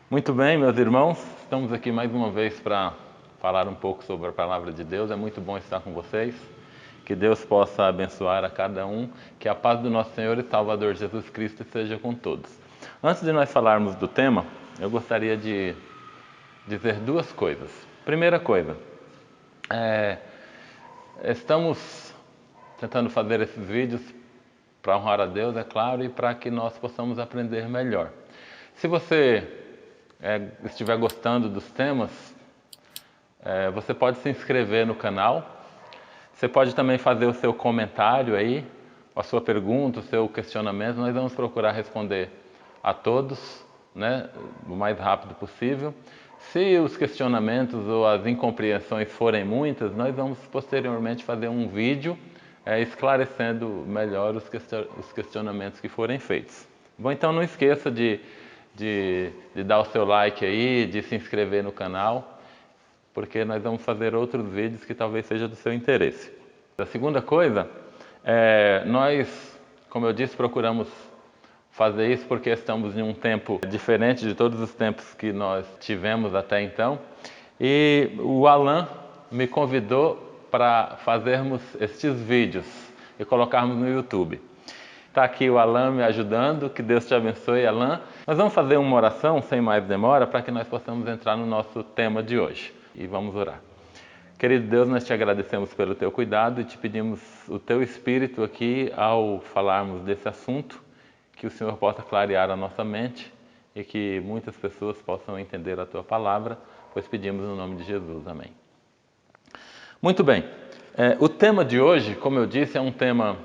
Muito bem, meus irmãos, estamos aqui mais uma vez para falar um pouco sobre a palavra de Deus. É muito bom estar com vocês. Que Deus possa abençoar a cada um. Que a paz do nosso Senhor e Salvador Jesus Cristo seja com todos. Antes de nós falarmos do tema, eu gostaria de dizer duas coisas. Primeira coisa, estamos tentando fazer esses vídeos para honrar a Deus, é claro, e para que nós possamos aprender melhor. Se você estiver gostando dos temas, você pode se inscrever no canal. Você pode também fazer o seu comentário aí, a sua pergunta, o seu questionamento. Nós vamos procurar responder a todos, né, o mais rápido possível. Se os questionamentos ou as incompreensões forem muitas, nós vamos posteriormente fazer um vídeo esclarecendo melhor os questionamentos que forem feitos. Bom, então não esqueça de dar o seu like aí, de se inscrever no canal, porque nós vamos fazer outros vídeos que talvez seja do seu interesse. A segunda coisa, nós, como eu disse, procuramos fazer isso porque estamos em um tempo diferente de todos os tempos que nós tivemos até então. E o Alan me convidou para fazermos estes vídeos e colocarmos no YouTube. Está aqui o Alan me ajudando, que Deus te abençoe, Alan. Nós vamos fazer uma oração, sem mais demora, para que nós possamos entrar no nosso tema de hoje. E vamos orar. Querido Deus, nós te agradecemos pelo teu cuidado e te pedimos o teu Espírito aqui ao falarmos desse assunto, que o Senhor possa clarear a nossa mente e que muitas pessoas possam entender a tua palavra, pois pedimos no nome de Jesus. Amém. Muito bem. O tema de hoje, como eu disse, é um tema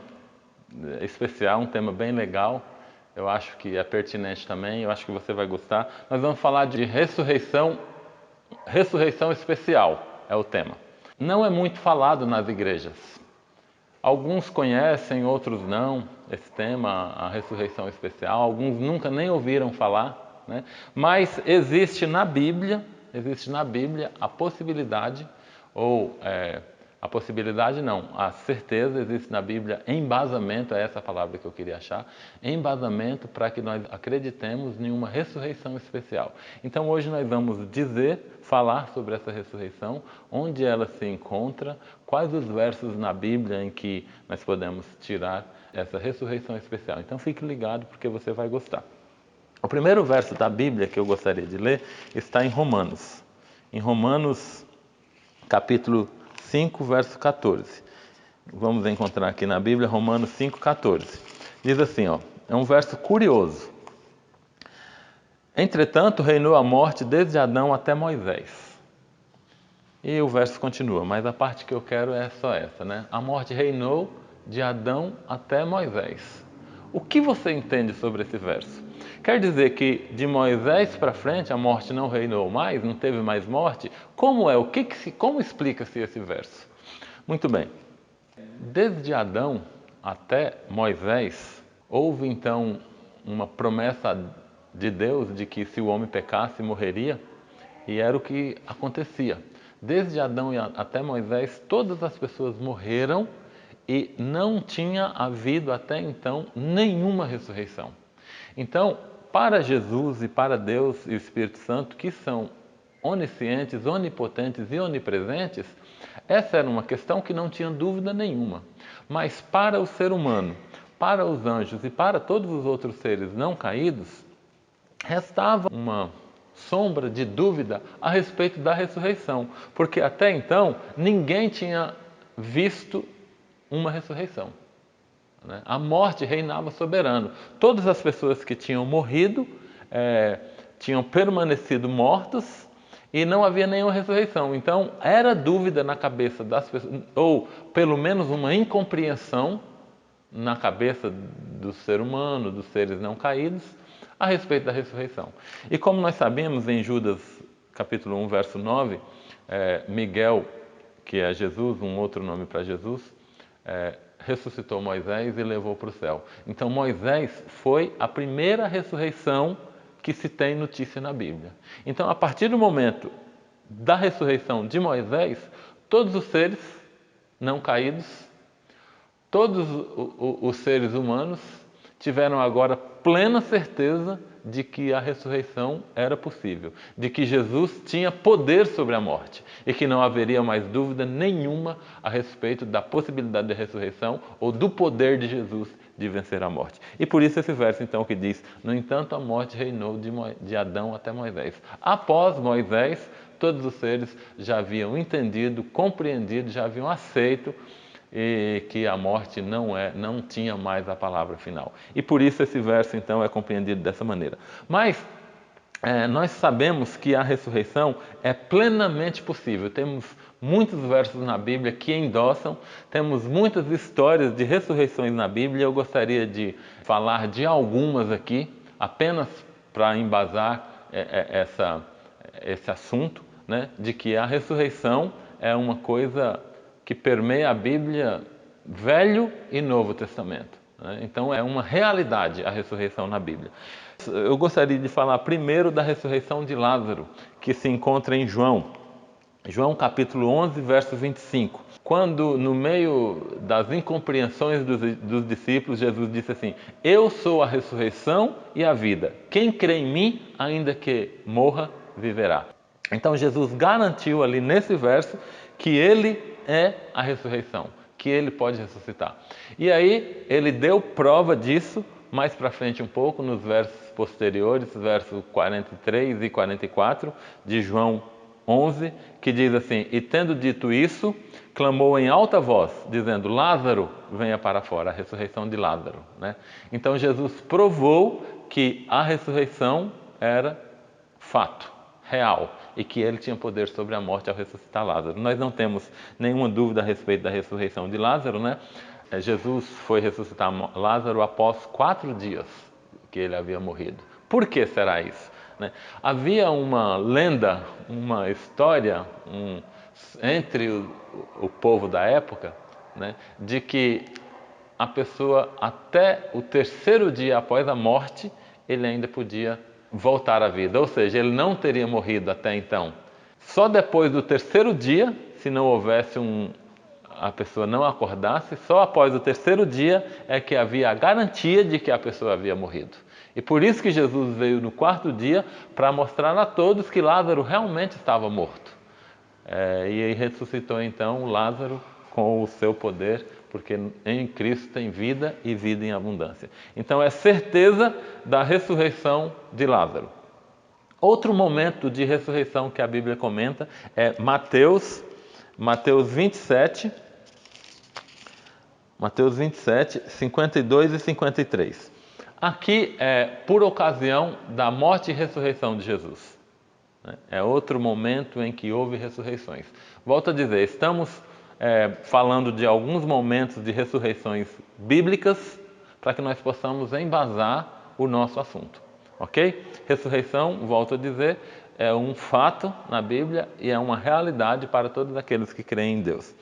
especial, um tema bem legal. Eu acho que é pertinente também, eu acho que você vai gostar. Nós vamos falar de ressurreição especial, é o tema. Não é muito falado nas igrejas. Alguns conhecem, outros não, esse tema, a ressurreição especial. Alguns nunca nem ouviram falar, né? Mas existe na Bíblia a possibilidade, a certeza, existe na Bíblia embasamento, é essa a palavra que eu queria achar, embasamento para que nós acreditemos em uma ressurreição especial. Então hoje nós vamos falar sobre essa ressurreição, onde ela se encontra, quais os versos na Bíblia em que nós podemos tirar essa ressurreição especial. Então fique ligado porque você vai gostar. O primeiro verso da Bíblia que eu gostaria de ler está em Romanos. Em Romanos, capítulo 5, verso 14. Vamos encontrar aqui na Bíblia, Romanos 5, 14. Diz assim, é um verso curioso. Entretanto, reinou a morte desde Adão até Moisés. E o verso continua, mas a parte que eu quero é só essa, né? A morte reinou de Adão até Moisés. O que você entende sobre esse verso? Quer dizer que de Moisés para frente a morte não reinou mais, não teve mais morte? Como é? Como explica-se esse verso? Muito bem. Desde Adão até Moisés, houve então uma promessa de Deus de que se o homem pecasse, morreria, e era o que acontecia. Desde Adão até Moisés, todas as pessoas morreram e não tinha havido até então nenhuma ressurreição. Então, para Jesus e para Deus e o Espírito Santo, que são oniscientes, onipotentes e onipresentes, essa era uma questão que não tinha dúvida nenhuma. Mas para o ser humano, para os anjos e para todos os outros seres não caídos, restava uma sombra de dúvida a respeito da ressurreição, porque até então ninguém tinha visto uma ressurreição. A morte reinava soberano. Todas as pessoas que tinham morrido tinham permanecido mortos e não havia nenhuma ressurreição. Então era dúvida na cabeça das pessoas, ou pelo menos uma incompreensão na cabeça do ser humano, dos seres não caídos, a respeito da ressurreição. E como nós sabemos, em Judas capítulo 1, verso 9, Miguel, que é Jesus, um outro nome para Jesus, ressuscitou Moisés e levou para o céu. Então Moisés foi a primeira ressurreição que se tem notícia na Bíblia. Então, a partir do momento da ressurreição de Moisés, todos os seres não caídos, todos os seres humanos tiveram agora plena certeza de que a ressurreição era possível, de que Jesus tinha poder sobre a morte e que não haveria mais dúvida nenhuma a respeito da possibilidade da ressurreição ou do poder de Jesus de vencer a morte. E por isso esse verso então que diz: no entanto a morte reinou de Adão até Moisés. Após Moisés, todos os seres já haviam entendido, compreendido, já haviam aceito e que a morte não tinha mais a palavra final. E por isso esse verso então é compreendido dessa maneira. Mas nós sabemos que a ressurreição é plenamente possível. Temos muitos versos na Bíblia que endossam, temos muitas histórias de ressurreições na Bíblia. Eu gostaria de falar de algumas aqui, apenas para embasar esse assunto, né, de que a ressurreição é uma coisa que permeia a Bíblia, Velho e Novo Testamento, né? Então é uma realidade a ressurreição na Bíblia. Eu gostaria de falar primeiro da ressurreição de Lázaro, que se encontra em João capítulo 11, verso 25. Quando, no meio das incompreensões dos discípulos, Jesus disse assim: eu sou a ressurreição e a vida. Quem crê em mim, ainda que morra, viverá. Então Jesus garantiu ali nesse verso que ele é a ressurreição, que ele pode ressuscitar. E aí ele deu prova disso mais para frente um pouco, nos versos posteriores, versos 43 e 44 de João 11, que diz assim: e tendo dito isso, clamou em alta voz, dizendo: Lázaro, venha para fora, a ressurreição de Lázaro, né? Então Jesus provou que a ressurreição era fato, real, e que ele tinha poder sobre a morte ao ressuscitar Lázaro. Nós não temos nenhuma dúvida a respeito da ressurreição de Lázaro, né? Jesus foi ressuscitar Lázaro após 4 dias que ele havia morrido. Por que será isso? Havia uma lenda, uma história entre o povo da época, né, de que a pessoa, até o 3º dia após a morte, ele ainda podia voltar à vida. Ou seja, ele não teria morrido até então. Só depois do 3º dia, se não houvesse a pessoa não acordasse, só após o 3º dia é que havia a garantia de que a pessoa havia morrido. E por isso que Jesus veio no 4º dia para mostrar a todos que Lázaro realmente estava morto. E aí ressuscitou então Lázaro com o seu poder, porque em Cristo tem vida e vida em abundância. Então é certeza da ressurreição de Lázaro. Outro momento de ressurreição que a Bíblia comenta é Mateus 27, 52 e 53. Aqui é por ocasião da morte e ressurreição de Jesus. É outro momento em que houve ressurreições. Volto a dizer, estamos falando de alguns momentos de ressurreições bíblicas para que nós possamos embasar o nosso assunto. Ok? Ressurreição, volto a dizer, é um fato na Bíblia e é uma realidade para todos aqueles que creem em Deus.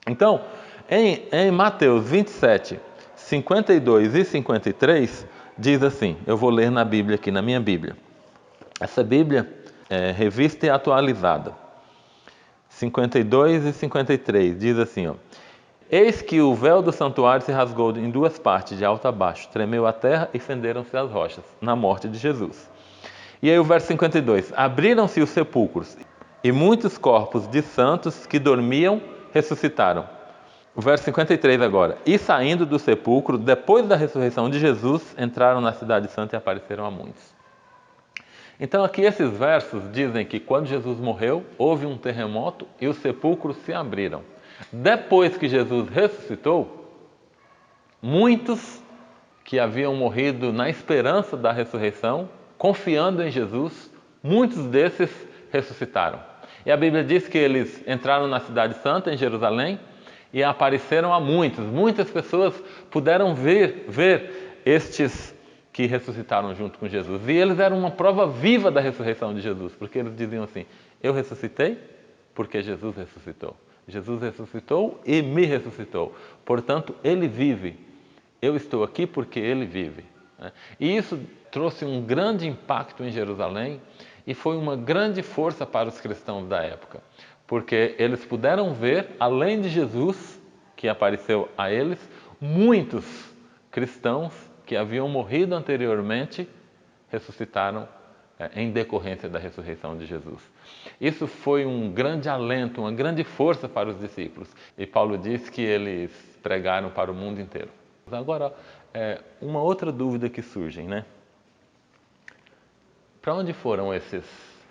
Então, em Mateus 27, 52 e 53, diz assim, eu vou ler na Bíblia aqui, na minha Bíblia. Essa Bíblia é revista e atualizada. 52 e 53, diz assim, ó: eis que o véu do santuário se rasgou em 2 partes, de alto a baixo, tremeu a terra e fenderam-se as rochas, na morte de Jesus. E aí o verso 52, abriram-se os sepulcros, e muitos corpos de santos que dormiam ressuscitaram. O verso 53 agora, e saindo do sepulcro, depois da ressurreição de Jesus, entraram na cidade santa e apareceram a muitos. Então aqui esses versos dizem que quando Jesus morreu, houve um terremoto e os sepulcros se abriram. Depois que Jesus ressuscitou, muitos que haviam morrido na esperança da ressurreição, confiando em Jesus, muitos desses ressuscitaram. E a Bíblia diz que eles entraram na cidade santa, em Jerusalém, e apareceram a muitos. Muitas pessoas puderam ver estes que ressuscitaram junto com Jesus. E eles eram uma prova viva da ressurreição de Jesus, porque eles diziam assim: eu ressuscitei porque Jesus ressuscitou. Jesus ressuscitou e me ressuscitou. Portanto, ele vive. Eu estou aqui porque ele vive. E isso trouxe um grande impacto em Jerusalém e foi uma grande força para os cristãos da época, porque eles puderam ver, além de Jesus, que apareceu a eles, muitos cristãos que haviam morrido anteriormente ressuscitaram em decorrência da ressurreição de Jesus. Isso foi um grande alento, uma grande força para os discípulos. E Paulo diz que eles pregaram para o mundo inteiro. Agora, uma outra dúvida que surge, né? Para onde foram esses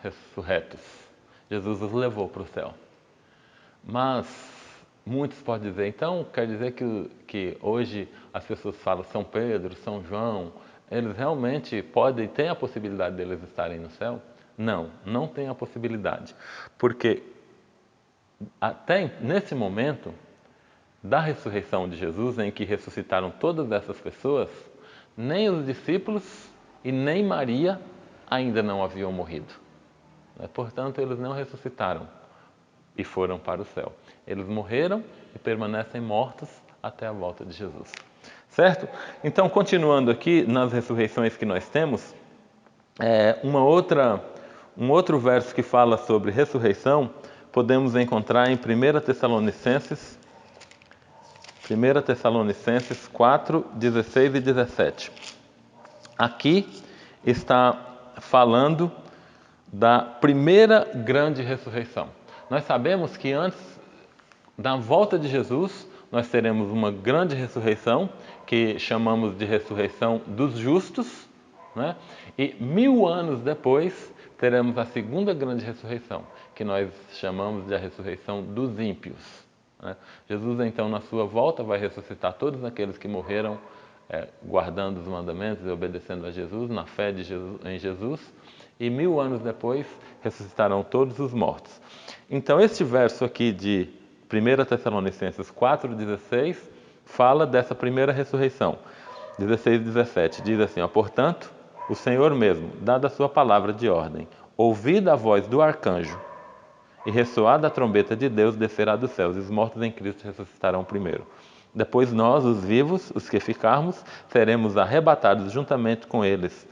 ressurretos? Jesus os levou para o céu. Mas muitos podem dizer, então quer dizer que hoje as pessoas falam São Pedro, São João, eles realmente podem, tem a possibilidade deles estarem no céu? Não, não tem a possibilidade. Porque até nesse momento da ressurreição de Jesus, em que ressuscitaram todas essas pessoas, nem os discípulos e nem Maria ainda não haviam morrido. Portanto, eles não ressuscitaram e foram para o céu. Eles morreram e permanecem mortos até a volta de Jesus. Certo? Então, continuando aqui nas ressurreições que nós temos, um outro verso que fala sobre ressurreição, podemos encontrar em 1 Tessalonicenses 4, 16 e 17. Aqui está falando da primeira grande ressurreição. Nós sabemos que antes da volta de Jesus, nós teremos uma grande ressurreição, que chamamos de ressurreição dos justos, né? E 1000 anos depois, teremos a segunda grande ressurreição, que nós chamamos de a ressurreição dos ímpios. Jesus, então, na sua volta, vai ressuscitar todos aqueles que morreram guardando os mandamentos e obedecendo a Jesus, na fé em Jesus, e 1000 anos depois ressuscitarão todos os mortos. Então, este verso aqui de 1 Tessalonicenses 4,16 fala dessa primeira ressurreição. 16 e 17 diz assim, portanto, o Senhor mesmo, dada a sua palavra de ordem, ouvida a voz do arcanjo, e ressoada a trombeta de Deus, descerá dos céus, e os mortos em Cristo ressuscitarão primeiro. Depois nós, os vivos, os que ficarmos, seremos arrebatados juntamente com eles,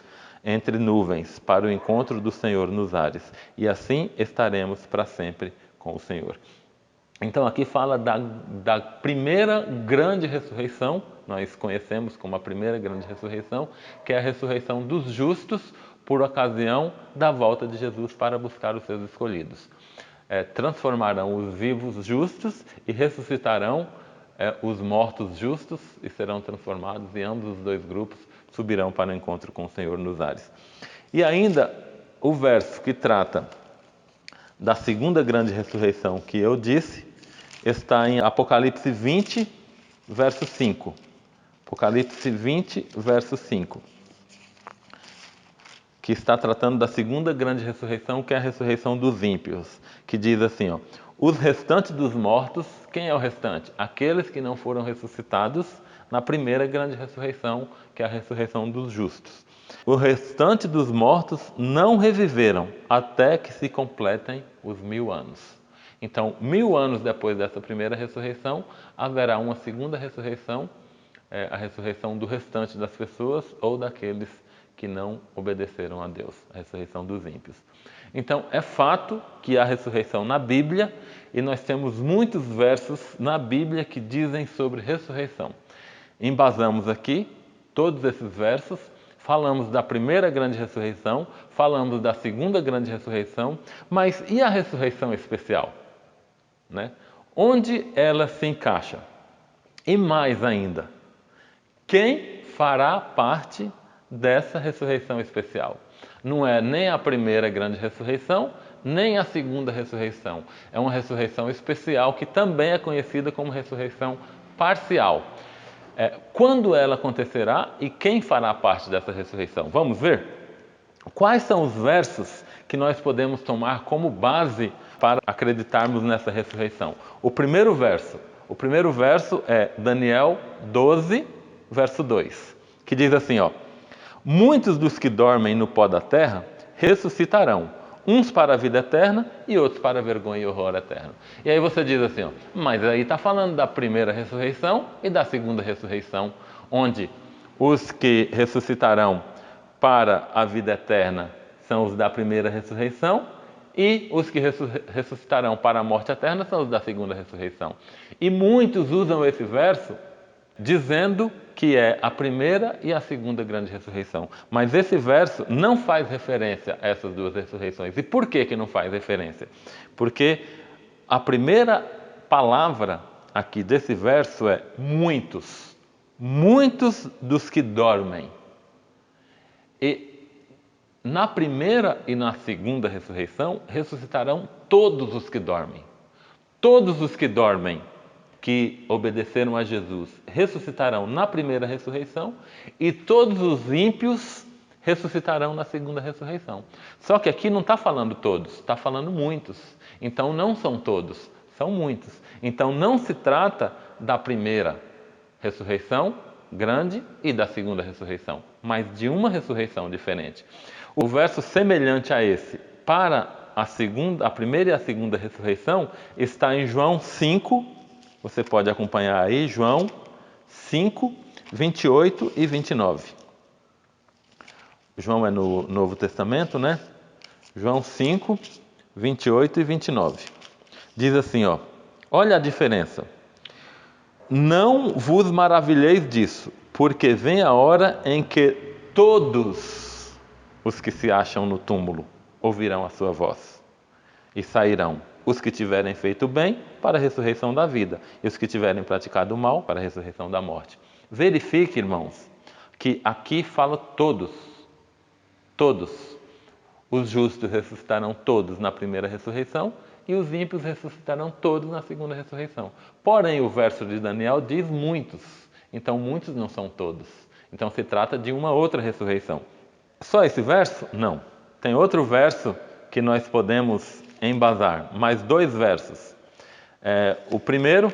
entre nuvens, para o encontro do Senhor nos ares, e assim estaremos para sempre com o Senhor. Então aqui fala da primeira grande ressurreição, nós conhecemos como a primeira grande ressurreição, que é a ressurreição dos justos por ocasião da volta de Jesus para buscar os seus escolhidos. Transformarão os vivos justos e ressuscitarão os mortos justos e serão transformados, e ambos os dois grupos subirão para o encontro com o Senhor nos ares. E ainda o verso que trata da segunda grande ressurreição que eu disse está em Apocalipse 20, verso 5. Apocalipse 20, verso 5. Que está tratando da segunda grande ressurreição, que é a ressurreição dos ímpios, que diz assim, os restantes dos mortos, quem é o restante? Aqueles que não foram ressuscitados na primeira grande ressurreição, que é a ressurreição dos justos. O restante dos mortos não reviveram até que se completem os 1000 anos. Então, 1000 anos depois dessa primeira ressurreição, haverá uma segunda ressurreição, a ressurreição do restante das pessoas ou daqueles que não obedeceram a Deus, a ressurreição dos ímpios. Então, é fato que há ressurreição na Bíblia, e nós temos muitos versos na Bíblia que dizem sobre ressurreição. Embasamos aqui todos esses versos, falamos da primeira grande ressurreição, falamos da segunda grande ressurreição, mas e a ressurreição especial? Onde ela se encaixa? E mais ainda, quem fará parte dessa ressurreição especial? Não é nem a primeira grande ressurreição, nem a segunda ressurreição. É uma ressurreição especial que também é conhecida como ressurreição parcial. Quando ela acontecerá e quem fará parte dessa ressurreição? Vamos ver? Quais são os versos que nós podemos tomar como base para acreditarmos nessa ressurreição? O primeiro verso é Daniel 12, verso 2, que diz assim, muitos dos que dormem no pó da terra ressuscitarão, uns para a vida eterna e outros para a vergonha e horror eterno. E aí você diz assim, mas aí está falando da primeira ressurreição e da segunda ressurreição, onde os que ressuscitarão para a vida eterna são os da primeira ressurreição e os que ressuscitarão para a morte eterna são os da segunda ressurreição. E muitos usam esse verso dizendo que é a primeira e a segunda grande ressurreição. Mas esse verso não faz referência a essas duas ressurreições. E por que que não faz referência? Porque a primeira palavra aqui desse verso é muitos. Muitos dos que dormem. E na primeira e na segunda ressurreição ressuscitarão todos os que dormem. Todos os que dormem, que obedeceram a Jesus, ressuscitarão na primeira ressurreição e todos os ímpios ressuscitarão na segunda ressurreição. Só que aqui não está falando todos, está falando muitos. Então não são todos, são muitos. Então não se trata da primeira ressurreição grande e da segunda ressurreição, mas de uma ressurreição diferente. O verso semelhante a esse para a primeira e a segunda ressurreição está em João 5, você pode acompanhar aí, João 5, 28 e 29. João é no Novo Testamento, né? João 5, 28 e 29. Diz assim, ó, olha a diferença. Não vos maravilheis disso, porque vem a hora em que todos os que se acham no túmulo ouvirão a sua voz e sairão. Os que tiverem feito bem, para a ressurreição da vida, e os que tiverem praticado o mal, para a ressurreição da morte. Verifique, irmãos, que aqui fala todos. Todos. Os justos ressuscitarão todos na primeira ressurreição, e os ímpios ressuscitarão todos na segunda ressurreição. Porém, o verso de Daniel diz muitos. Então, muitos não são todos. Então, se trata de uma outra ressurreição. Só esse verso? Não. Tem outro verso que nós podemos embasar, mais dois versos. O primeiro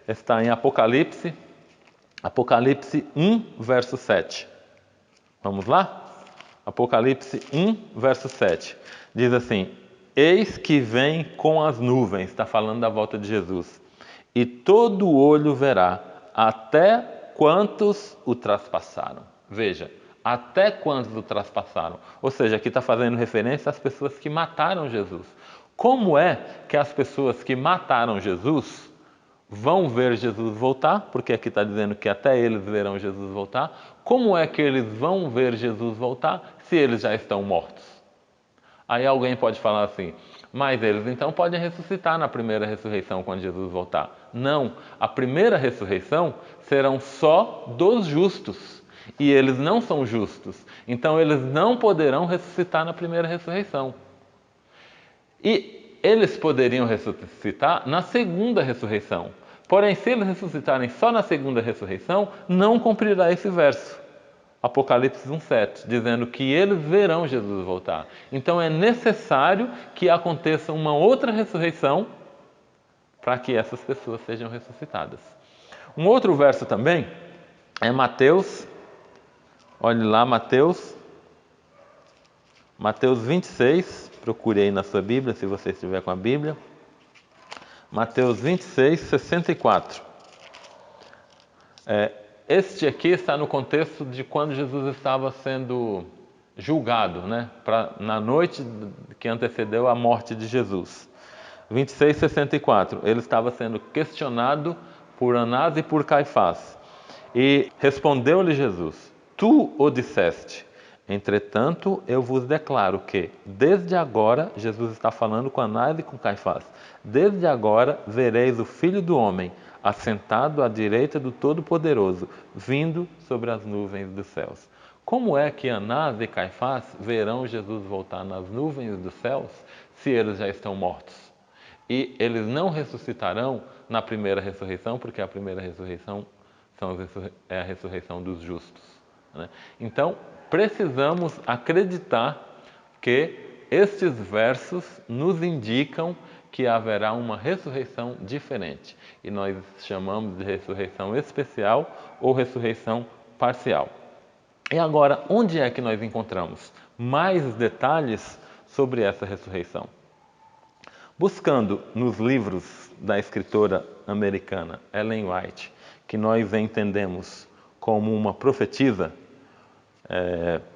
está em Apocalipse 1, verso 7. Vamos lá? Apocalipse 1, verso 7. Diz assim, eis que vem com as nuvens, está falando da volta de Jesus, e todo olho verá, até quantos o traspassaram. Veja, até quantos o traspassaram. Ou seja, aqui está fazendo referência às pessoas que mataram Jesus. Como é que as pessoas que mataram Jesus vão ver Jesus voltar? Porque aqui está dizendo que até eles verão Jesus voltar. Como é que eles vão ver Jesus voltar se eles já estão mortos? Aí alguém pode falar assim, mas eles então podem ressuscitar na primeira ressurreição quando Jesus voltar. Não, a primeira ressurreição serão só dos justos. E eles não são justos. Então eles não poderão ressuscitar na primeira ressurreição. E eles poderiam ressuscitar na segunda ressurreição. Porém, se eles ressuscitarem só na segunda ressurreição, não cumprirá esse verso. Apocalipse 1,7, dizendo que eles verão Jesus voltar. Então é necessário que aconteça uma outra ressurreição para que essas pessoas sejam ressuscitadas. Um outro verso também é Mateus, olhe lá, Mateus 26, procure aí na sua Bíblia, se você estiver com a Bíblia. Mateus 26, 64. Este aqui está no contexto de quando Jesus estava sendo julgado, né? Na noite que antecedeu a morte de Jesus. 26, 64. Ele estava sendo questionado por Anás e por Caifás. E respondeu-lhe Jesus, tu o disseste. Entretanto, eu vos declaro que, desde agora, Jesus está falando com Anás e com Caifás, desde agora vereis o Filho do Homem assentado à direita do Todo-Poderoso, vindo sobre as nuvens dos céus. Como é que Anás e Caifás verão Jesus voltar nas nuvens dos céus se eles já estão mortos? E eles não ressuscitarão na primeira ressurreição, porque a primeira ressurreição é a ressurreição dos justos, né? Então, precisamos acreditar que estes versos nos indicam que haverá uma ressurreição diferente. E nós chamamos de ressurreição especial ou ressurreição parcial. E agora, onde é que nós encontramos mais detalhes sobre essa ressurreição? Buscando nos livros da escritora americana Ellen White, que nós entendemos como uma profetisa,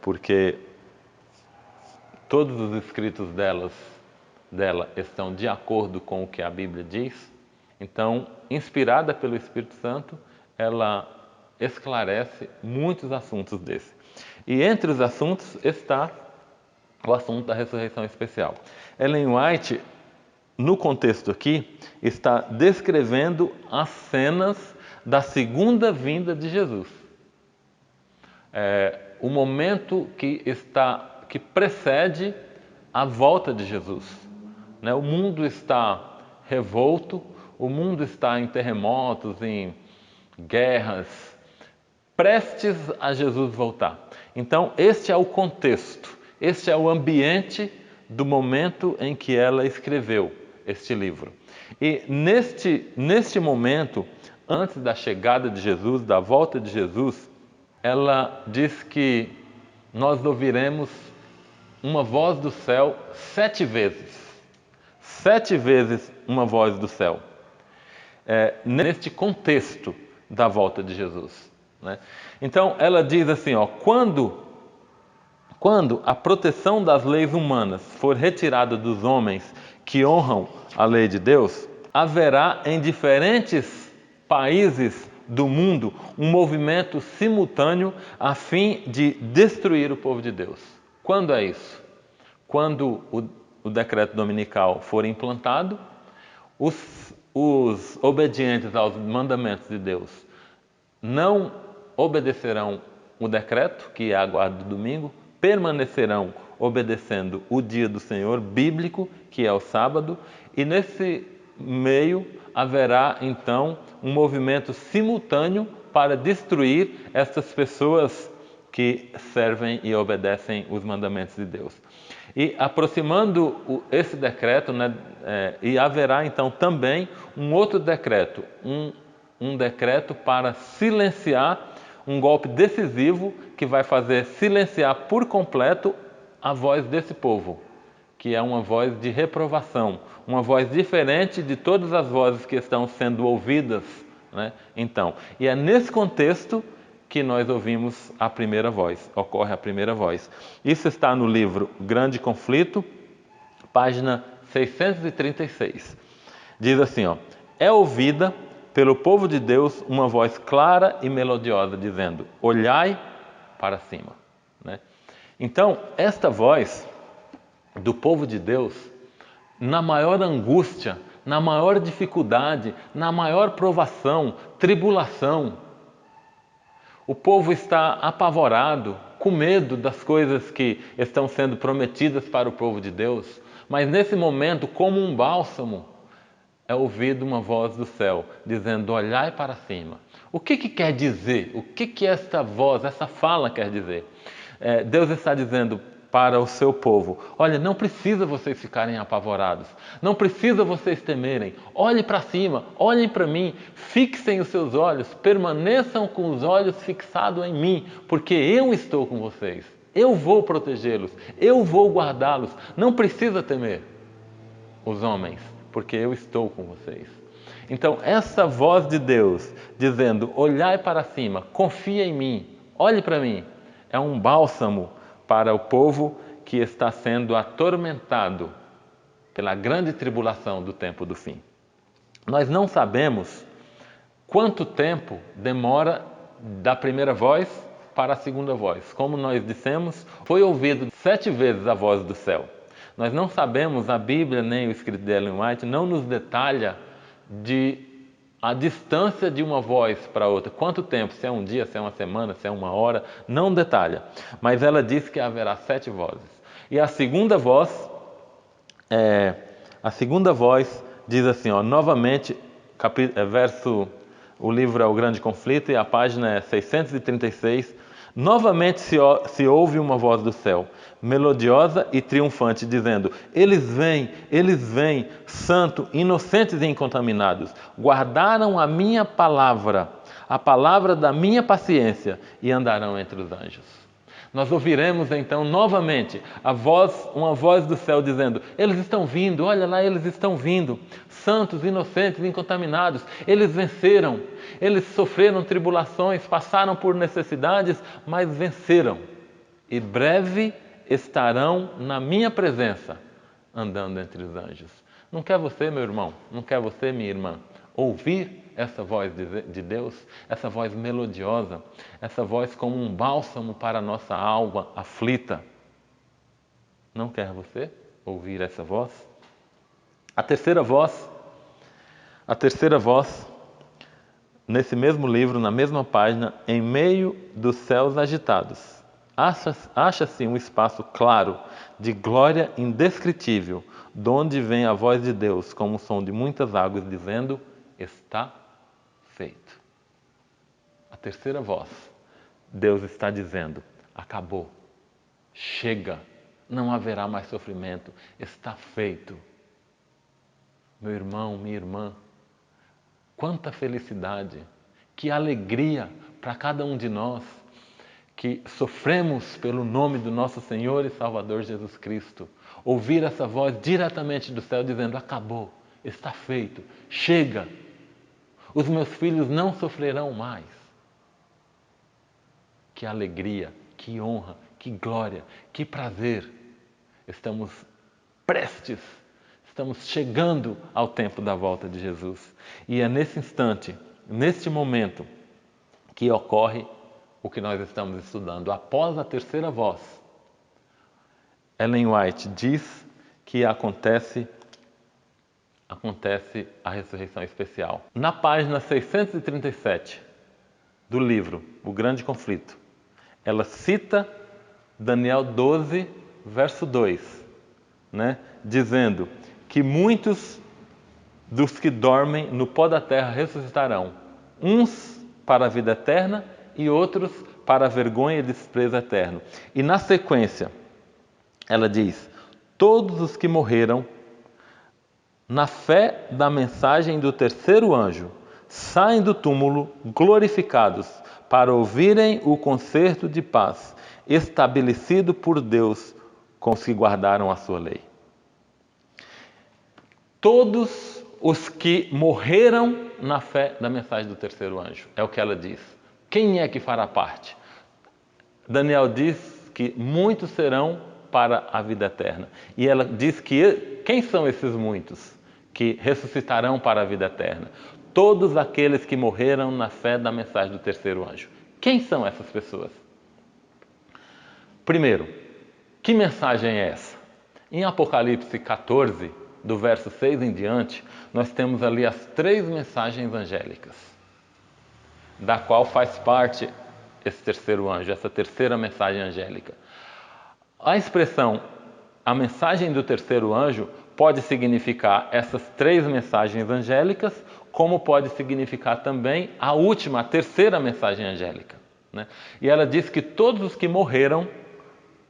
porque todos os escritos dela estão de acordo com o que a Bíblia diz. Então, inspirada pelo Espírito Santo, ela esclarece muitos assuntos desse. E entre os assuntos está o assunto da ressurreição especial. Ellen White, no contexto aqui, está descrevendo as cenas da segunda vinda de Jesus. O momento que precede a volta de Jesus. O mundo está revolto, o mundo está em terremotos, em guerras, prestes a Jesus voltar. Então, este é o contexto, este é o ambiente do momento em que ela escreveu este livro. E neste momento, antes da chegada de Jesus, da volta de Jesus, ela diz que nós ouviremos uma voz do céu 7 vezes. 7 vezes uma voz do céu. Neste contexto da volta de Jesus. Então, ela diz assim, quando a proteção das leis humanas for retirada dos homens que honram a lei de Deus, haverá em diferentes países do mundo um movimento simultâneo a fim de destruir o povo de Deus. Quando é isso? Quando o decreto dominical for implantado, os obedientes aos mandamentos de Deus não obedecerão o decreto, que é a guarda do domingo, permanecerão obedecendo o dia do Senhor bíblico, que é o sábado, e nesse meio haverá então um movimento simultâneo para destruir essas pessoas que servem e obedecem os mandamentos de Deus. E aproximando esse decreto, e haverá então também um outro decreto, um decreto para silenciar um golpe decisivo que vai fazer silenciar por completo a voz desse povo, que é uma voz de reprovação, uma voz diferente de todas as vozes que estão sendo ouvidas. Então, e é nesse contexto que nós ouvimos a primeira voz, ocorre a primeira voz. Isso está no livro Grande Conflito, página 636. Diz assim, é ouvida pelo povo de Deus uma voz clara e melodiosa, dizendo, olhai para cima. Então, esta voz do povo de Deus, na maior angústia, na maior dificuldade, na maior provação, tribulação, o povo está apavorado, com medo das coisas que estão sendo prometidas para o povo de Deus, mas nesse momento, como um bálsamo, é ouvida uma voz do céu, dizendo, olhai para cima. O que quer dizer? O que esta voz, essa fala quer dizer? Deus está dizendo para o seu povo, olha, não precisa vocês ficarem apavorados, não precisa vocês temerem, olhem para cima, olhem para mim, fixem os seus olhos, permaneçam com os olhos fixados em mim, porque eu estou com vocês, eu vou protegê-los, eu vou guardá-los, não precisa temer os homens, porque eu estou com vocês. Então, essa voz de Deus dizendo, olhai para cima, confia em mim, olhe para mim, é um bálsamo para o povo que está sendo atormentado pela grande tribulação do tempo do fim. Nós não sabemos quanto tempo demora da primeira voz para a segunda voz. Como nós dissemos, foi ouvido 7 vezes a voz do céu. Nós não sabemos, a Bíblia nem o escrito de Ellen White não nos detalha a distância de uma voz para outra. Quanto tempo, se é um dia, se é uma semana, se é uma hora, não detalha. Mas ela diz que haverá 7 vozes. E a segunda voz diz assim, novamente, o livro é o Grande Conflito e a página é 636. Novamente se ouve uma voz do céu, melodiosa e triunfante, dizendo, eles vêm, santo, inocentes e incontaminados, guardaram a minha palavra, a palavra da minha paciência, e andarão entre os anjos. Nós ouviremos então novamente uma voz do céu dizendo, eles estão vindo, olha lá, eles estão vindo, santos, inocentes, incontaminados, eles venceram, eles sofreram tribulações, passaram por necessidades, mas venceram. E breve estarão na minha presença, andando entre os anjos. Não quer você, meu irmão, não quer você, minha irmã, ouvir essa voz de Deus, essa voz melodiosa, essa voz como um bálsamo para a nossa alma aflita? Não quer você ouvir essa voz? A terceira voz, nesse mesmo livro, na mesma página, em meio dos céus agitados, acha-se um espaço claro de glória indescritível, de onde vem a voz de Deus como o som de muitas águas, dizendo: está feito. A terceira voz, Deus está dizendo: acabou, chega, não haverá mais sofrimento, está feito. Meu irmão, minha irmã, quanta felicidade, que alegria para cada um de nós que sofremos pelo nome do nosso Senhor e Salvador Jesus Cristo. Ouvir essa voz diretamente do céu dizendo: acabou, está feito, chega, os meus filhos não sofrerão mais. Que alegria, que honra, que glória, que prazer. Estamos chegando ao tempo da volta de Jesus. E é nesse instante, neste momento, que ocorre o que nós estamos estudando. Após a terceira voz, Ellen White diz que acontece a ressurreição especial. Na página 637 do livro O Grande Conflito, ela cita Daniel 12, verso 2, dizendo que muitos dos que dormem no pó da terra ressuscitarão, uns para a vida eterna e outros para a vergonha e desprezo eterno. E na sequência, ela diz: todos os que morreram na fé da mensagem do terceiro anjo saem do túmulo glorificados para ouvirem o concerto de paz estabelecido por Deus com os que guardaram a sua lei. Todos os que morreram na fé da mensagem do terceiro anjo, é o que ela diz. Quem é que fará parte? Daniel diz que muitos serão para a vida eterna. E ela diz que quem são esses muitos que ressuscitarão para a vida eterna? Todos aqueles que morreram na fé da mensagem do terceiro anjo. Quem são essas pessoas? Primeiro, que mensagem é essa? Em Apocalipse 14, do verso 6 em diante, nós temos ali as 3 mensagens angélicas, da qual faz parte esse terceiro anjo, essa terceira mensagem angélica. A expressão a mensagem do terceiro anjo pode significar essas 3 mensagens angélicas, como pode significar também a última, a terceira mensagem angélica. E ela diz que todos os que morreram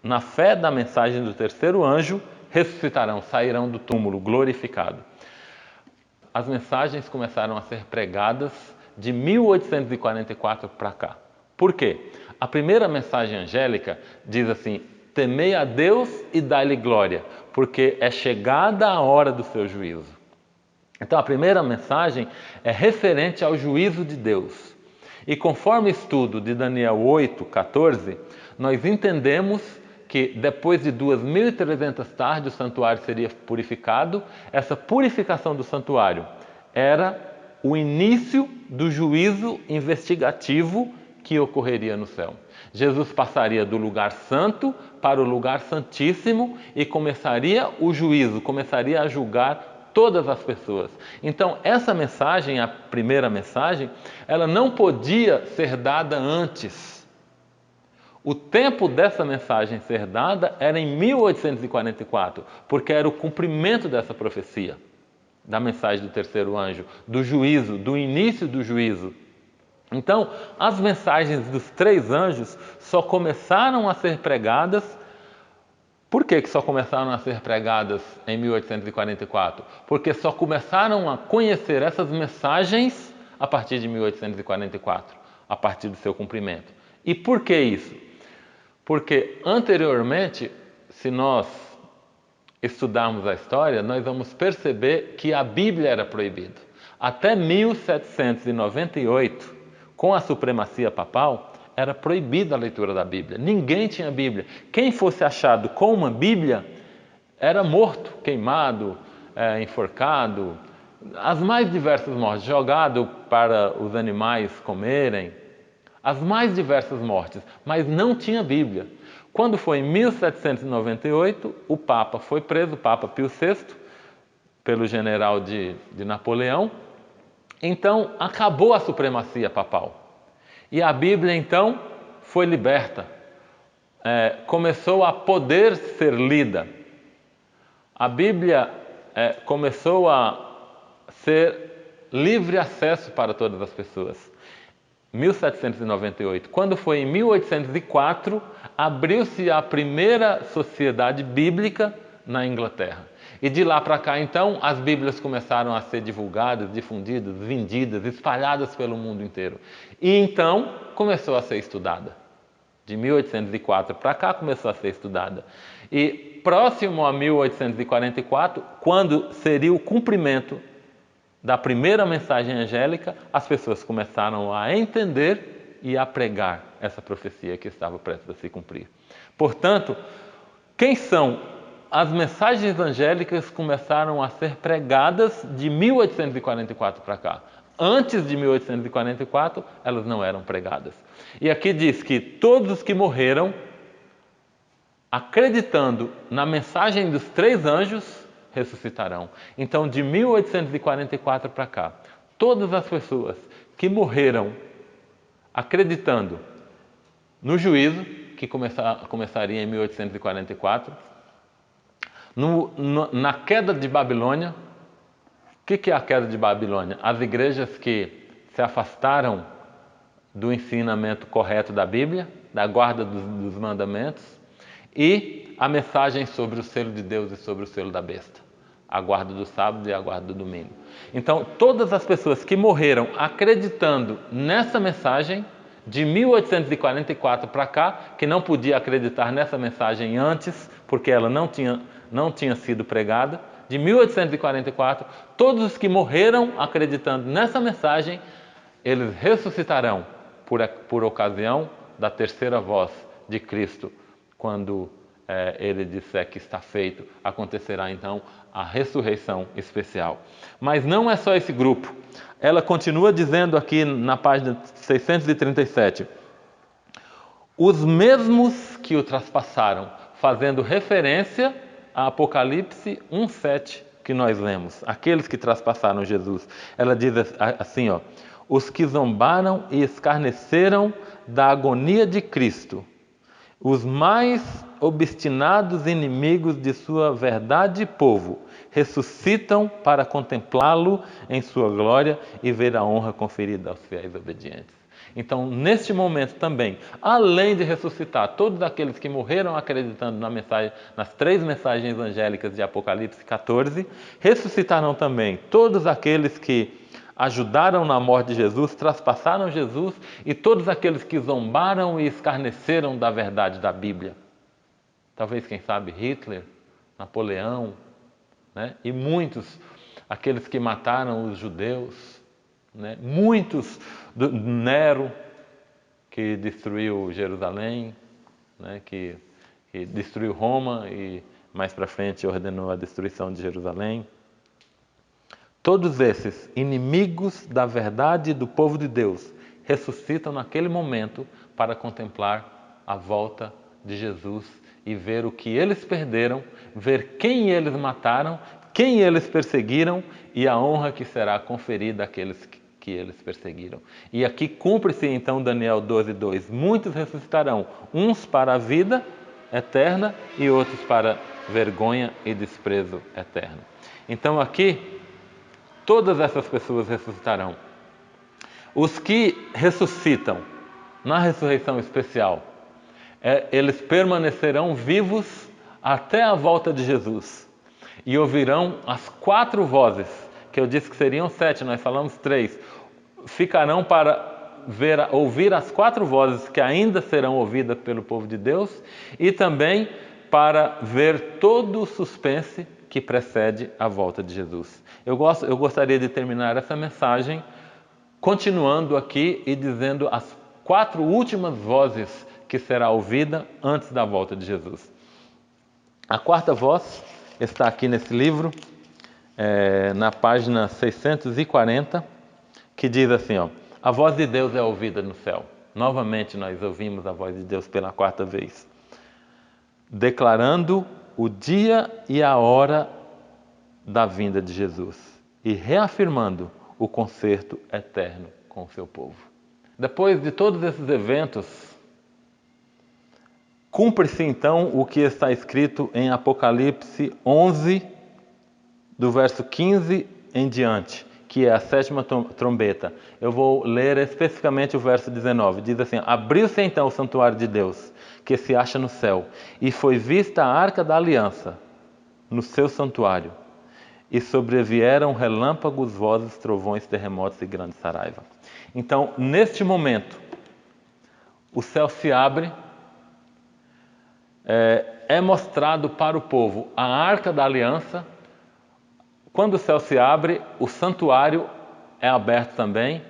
na fé da mensagem do terceiro anjo ressuscitarão, sairão do túmulo glorificado. As mensagens começaram a ser pregadas de 1844 para cá. Por quê? A primeira mensagem angélica diz assim: temei a Deus e dai-lhe glória, porque é chegada a hora do seu juízo. Então a primeira mensagem é referente ao juízo de Deus. E conforme o estudo de Daniel 8, 14, nós entendemos que depois de 2.300 tardes o santuário seria purificado. Essa purificação do santuário era o início do juízo investigativo que ocorreria no céu. Jesus passaria do lugar santo para o lugar santíssimo e começaria o juízo, começaria a julgar todas as pessoas. Então, essa mensagem, a primeira mensagem, ela não podia ser dada antes. O tempo dessa mensagem ser dada era em 1844, porque era o cumprimento dessa profecia, da mensagem do terceiro anjo, do juízo, do início do juízo. Então, as mensagens dos 3 anjos só começaram a ser pregadas. Por que só começaram a ser pregadas em 1844? Porque só começaram a conhecer essas mensagens a partir de 1844, a partir do seu cumprimento. E por que isso? Porque anteriormente, se nós estudarmos a história, nós vamos perceber que a Bíblia era proibida. Até 1798, com a supremacia papal, era proibida a leitura da Bíblia. Ninguém tinha Bíblia. Quem fosse achado com uma Bíblia era morto, queimado, enforcado, as mais diversas mortes, jogado para os animais comerem, as mais diversas mortes, mas não tinha Bíblia. Quando foi em 1798, o Papa foi preso, o Papa Pio VI, pelo general de Napoleão. Então, acabou a supremacia papal. E a Bíblia, então, foi liberta. Começou a poder ser lida. A Bíblia começou a ser livre acesso para todas as pessoas. 1798. Quando foi em 1804, abriu-se a primeira sociedade bíblica na Inglaterra. E de lá para cá, então, as Bíblias começaram a ser divulgadas, difundidas, vendidas, espalhadas pelo mundo inteiro. E então começou a ser estudada. De 1804 para cá começou a ser estudada. E próximo a 1844, quando seria o cumprimento da primeira mensagem angélica, as pessoas começaram a entender e a pregar essa profecia que estava prestes a se cumprir. Portanto, quem são? As mensagens angélicas começaram a ser pregadas de 1844 para cá. Antes de 1844, elas não eram pregadas. E aqui diz que todos os que morreram, acreditando na mensagem dos 3 anjos, ressuscitarão. Então, de 1844 para cá, todas as pessoas que morreram acreditando no juízo, que começaria em 1844, na queda de Babilônia. O que é a queda de Babilônia? As igrejas que se afastaram do ensinamento correto da Bíblia, da guarda dos mandamentos, e a mensagem sobre o selo de Deus e sobre o selo da besta, a guarda do sábado e a guarda do domingo. Então, todas as pessoas que morreram acreditando nessa mensagem, de 1844 para cá, que não podia acreditar nessa mensagem antes, porque ela não tinha sido pregada, de 1844, todos os que morreram acreditando nessa mensagem, eles ressuscitarão por ocasião da terceira voz de Cristo. Quando ele disser que está feito, acontecerá então a ressurreição especial. Mas não é só esse grupo. Ela continua dizendo aqui na página 637, os mesmos que o traspassaram, fazendo referência a Apocalipse 1:7 que nós lemos, aqueles que traspassaram Jesus. Ela diz assim, ó, os que zombaram e escarneceram da agonia de Cristo, os mais obstinados inimigos de sua verdade e povo, ressuscitam para contemplá-lo em sua glória e ver a honra conferida aos fiéis obedientes. Então, neste momento também, além de ressuscitar todos aqueles que morreram acreditando nas 3 mensagens angélicas de Apocalipse 14, ressuscitarão também todos aqueles que ajudaram na morte de Jesus, traspassaram Jesus, e todos aqueles que zombaram e escarneceram da verdade da Bíblia. Talvez, quem sabe, Hitler, Napoleão, né? E muitos, aqueles que mataram os judeus, né? Muitos, Nero, que destruiu Jerusalém, né? que destruiu Roma e mais para frente ordenou a destruição de Jerusalém. Todos esses inimigos da verdade do povo de Deus ressuscitam naquele momento para contemplar a volta de Jesus e ver o que eles perderam, ver quem eles mataram, quem eles perseguiram e a honra que será conferida àqueles que eles perseguiram. E aqui cumpre-se então Daniel 12:2. Muitos ressuscitarão, uns para a vida eterna e outros para vergonha e desprezo eterno. Então aqui, todas essas pessoas ressuscitarão. Os que ressuscitam na ressurreição especial, eles permanecerão vivos até a volta de Jesus e ouvirão as 4 vozes, que eu disse que seriam 7, nós falamos 3. Ficarão para ouvir as 4 vozes que ainda serão ouvidas pelo povo de Deus e também para ver todo o suspense que precede a volta de Jesus. Eu gostaria de terminar essa mensagem continuando aqui e dizendo as 4 últimas vozes que será ouvida antes da volta de Jesus. A 4ª voz está aqui nesse livro, na página 640, que diz assim, ó: a voz de Deus é ouvida no céu. Novamente nós ouvimos a voz de Deus pela 4ª vez, declarando o dia e a hora da vinda de Jesus e reafirmando o concerto eterno com o seu povo. Depois de todos esses eventos, cumpre-se então o que está escrito em Apocalipse 11, do verso 15 em diante, que é a 7ª trombeta. Eu vou ler especificamente o verso 19. Diz assim: abriu-se então o santuário de Deus, que se acha no céu, e foi vista a arca da aliança no seu santuário. E sobrevieram relâmpagos, vozes, trovões, terremotos e grande saraiva. Então, neste momento, o céu se abre, é mostrado para o povo a arca da aliança. Quando o céu se abre, o santuário é aberto também.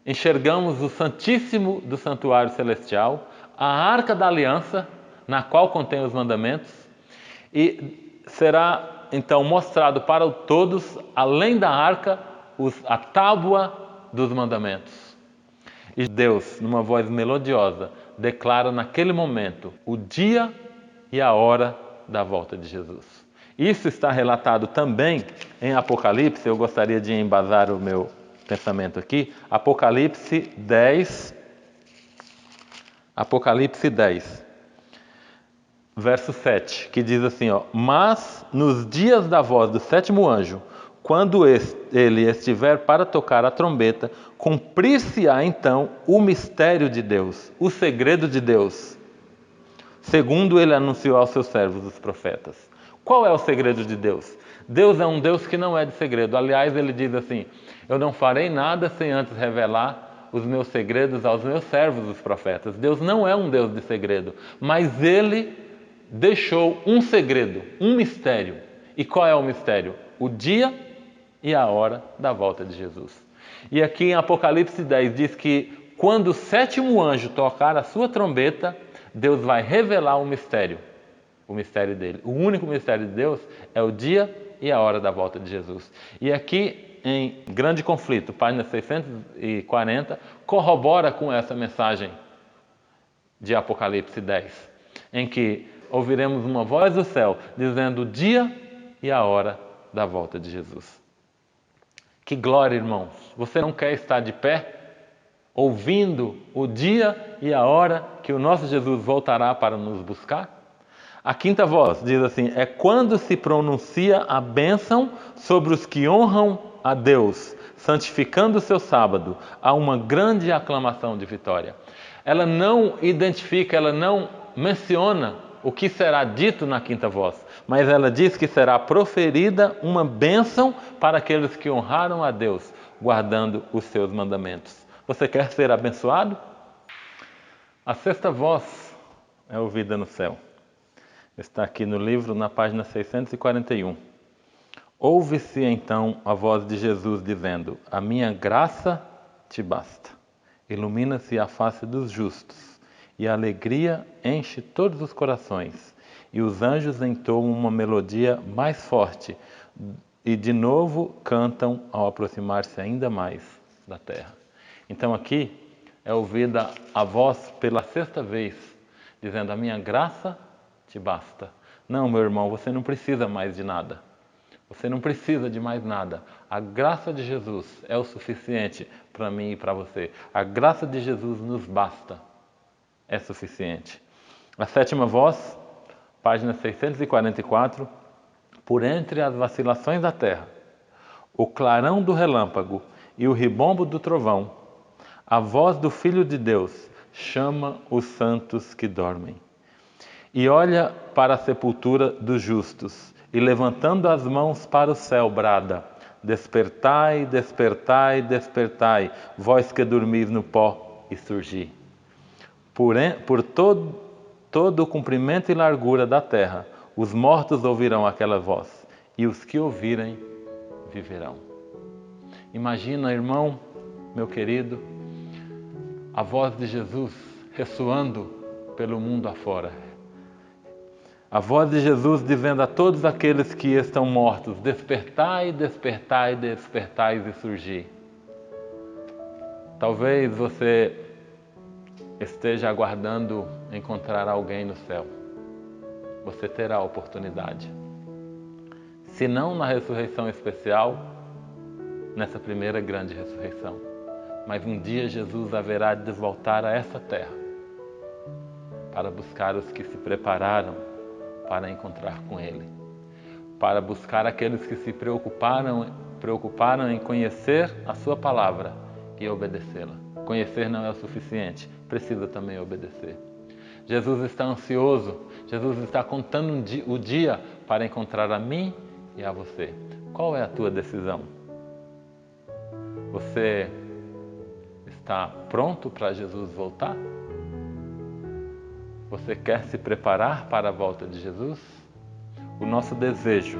Enxergamos o Santíssimo do Santuário Celestial, a arca da aliança, na qual contém os mandamentos, e será então mostrado para todos, além da arca, a tábua dos mandamentos. E Deus, numa voz melodiosa, declara naquele momento o dia e a hora da volta de Jesus. Isso está relatado também em Apocalipse. Eu gostaria de embasar o meu pensamento aqui. Apocalipse 10, verso 7, que diz assim, ó: mas nos dias da voz do 7º anjo, quando ele estiver para tocar a trombeta, cumprir-se-á então o mistério de Deus, o segredo de Deus, segundo ele anunciou aos seus servos, os profetas. Qual é o segredo de Deus? Deus é um Deus que não é de segredo. Aliás, ele diz assim: eu não farei nada sem antes revelar os meus segredos aos meus servos, os profetas. Deus não é um Deus de segredo, mas ele deixou um segredo, um mistério. E qual é o mistério? O dia e a hora da volta de Jesus. E aqui em Apocalipse 10 diz que quando o 7º anjo tocar a sua trombeta, Deus vai revelar o mistério dele. O único mistério de Deus é o dia e a hora da volta de Jesus. E aqui em Grande Conflito, página 640, corrobora com essa mensagem de Apocalipse 10, em que ouviremos uma voz do céu dizendo o dia e a hora da volta de Jesus. Que glória, irmãos! Você não quer estar de pé, ouvindo o dia e a hora que o nosso Jesus voltará para nos buscar? A 5ª voz diz assim: é quando se pronuncia a bênção sobre os que honram a Deus, santificando o seu sábado. Há uma grande aclamação de vitória. Ela não identifica, ela não menciona o que será dito na 5ª voz, mas ela diz que será proferida uma bênção para aqueles que honraram a Deus, guardando os seus mandamentos. Você quer ser abençoado? A 6ª voz é ouvida no céu. Está aqui no livro, na página 641. Ouve-se então a voz de Jesus dizendo: a minha graça te basta. Ilumina-se a face dos justos, e a alegria enche todos os corações. E os anjos entoam uma melodia mais forte, e de novo cantam ao aproximar-se ainda mais da terra. Então aqui é ouvida a voz pela 6ª vez, dizendo: a minha graça te basta. Não, meu irmão, você não precisa mais de nada. Você não precisa de mais nada. A graça de Jesus é o suficiente para mim e para você. A graça de Jesus nos basta. É suficiente. A 7ª voz, página 644. Por entre as vacilações da terra, o clarão do relâmpago e o ribombo do trovão, a voz do Filho de Deus chama os santos que dormem. E olha para a sepultura dos justos, e levantando as mãos para o céu, brada: despertai, despertai, despertai, vós que dormis no pó, e surgi. Por todo o comprimento e largura da terra, os mortos ouvirão aquela voz, e os que ouvirem, viverão. Imagina, irmão, meu querido, a voz de Jesus ressoando pelo mundo afora. A voz de Jesus dizendo a todos aqueles que estão mortos: despertai, despertai, despertai e surgi. Talvez você esteja aguardando encontrar alguém no céu. Você terá a oportunidade. Se não na ressurreição especial, nessa primeira grande ressurreição. Mas um dia Jesus haverá de voltar a essa terra para buscar os que se prepararam para encontrar com Ele, para buscar aqueles que se preocuparam em conhecer a Sua palavra e obedecê-la. Conhecer não é o suficiente, precisa também obedecer. Jesus está ansioso, Jesus está contando o dia para encontrar a mim e a você. Qual é a tua decisão? Você está pronto para Jesus voltar? Você quer se preparar para a volta de Jesus? O nosso desejo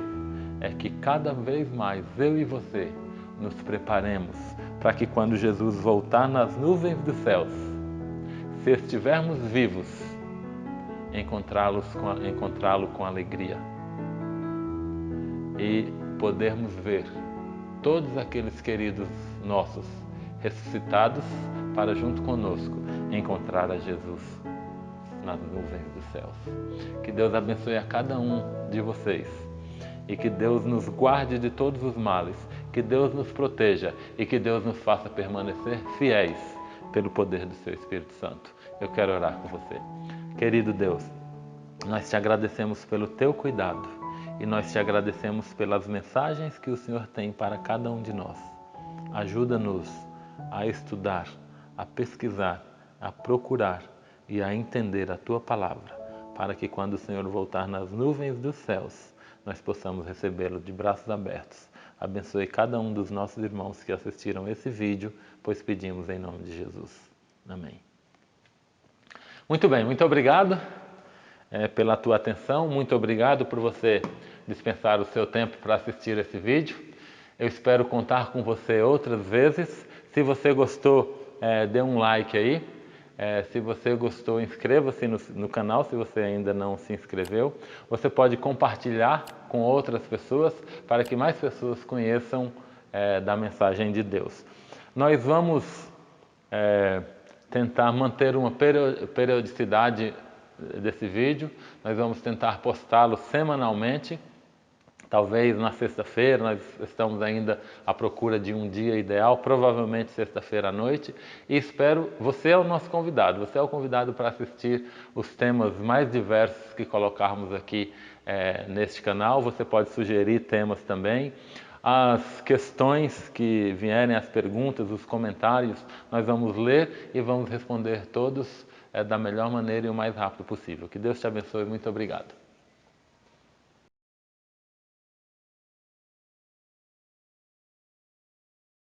é que cada vez mais eu e você nos preparemos para que quando Jesus voltar nas nuvens dos céus, se estivermos vivos, encontrá-lo com alegria e podermos ver todos aqueles queridos nossos ressuscitados para junto conosco encontrar a Jesus nas nuvens dos céus. Que Deus abençoe a cada um de vocês e que Deus nos guarde de todos os males, que Deus nos proteja e que Deus nos faça permanecer fiéis pelo poder do seu Espírito Santo. Eu quero orar por você. Querido Deus, nós te agradecemos pelo teu cuidado e nós te agradecemos pelas mensagens que o Senhor tem para cada um de nós. Ajuda-nos a estudar, a pesquisar, a procurar e a entender a Tua palavra, para que quando o Senhor voltar nas nuvens dos céus, nós possamos recebê-lo de braços abertos. Abençoe cada um dos nossos irmãos que assistiram esse vídeo, pois pedimos em nome de Jesus. Amém. Muito bem, muito obrigado pela tua atenção, muito obrigado por você dispensar o seu tempo para assistir esse vídeo. Eu espero contar com você outras vezes. Se você gostou, dê um like aí. Se você gostou, inscreva-se no canal se você ainda não se inscreveu. Você pode compartilhar com outras pessoas para que mais pessoas conheçam da mensagem de Deus. Nós vamos tentar manter uma periodicidade desse vídeo. Nós vamos tentar postá-lo semanalmente. Talvez na sexta-feira, nós estamos ainda à procura de um dia ideal, provavelmente sexta-feira à noite. E espero, você é o nosso convidado, você é o convidado para assistir os temas mais diversos que colocarmos aqui neste canal. Você pode sugerir temas também. As questões que vierem, as perguntas, os comentários, nós vamos ler e vamos responder todos da melhor maneira e o mais rápido possível. Que Deus te abençoe. Muito obrigado.